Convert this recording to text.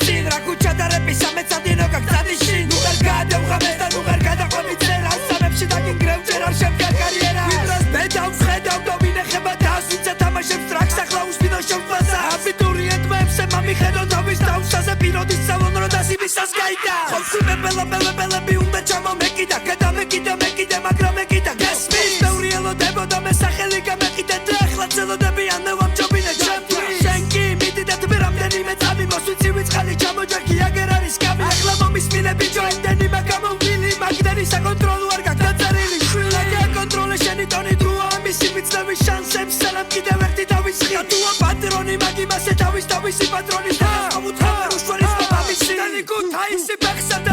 წინ რა ქუჩა და რეპი სამეცადინო გაგწადიში ნუ არ გადავღამეს და ნუ არ გადაყვები წერა სამებში დაგინგრევ ჯერ არ შემდგარ კარიერა ვიდროს ბედავ ხედავ დომინეხება და ვინც ეთამაშებს ტრაქს ახლა უსპინო შემბაზა აბიტურიენტებს მამიხედო თავის თავსაზე პიროდის სალონ რო დასიბისას გაიდა ხომსიმე ბელები უნდა ჩამომეკიდა გადამეკიდა მაგრამ მეკიდა გასმის ბევრი ელოდებოდა მე სახელი გამეკიდა და ახლა ცელოდებიან მე ვამჯობინე ჩემთვის შენ კი მიდი და თბი რამდენიმე წამი მოსვიცი ვიწყალი ჩამოჯაგი აგერ არის გამი ახლა მომისმინე ბიჭო ემდენი მაგამოვილი მაგდენი საკონტროლო არ გაგდაწერილი შვილა გაკონტროლე შენი ტონი დროა მისი მიცნების შანსებს სალამ კიდევ ერთი დავისხი და თუა პატრონი მაგ იმასე თავისი პატრონის და გამუთხარ უშვალის მომამისი და ნიკუ თაისი ბეხსა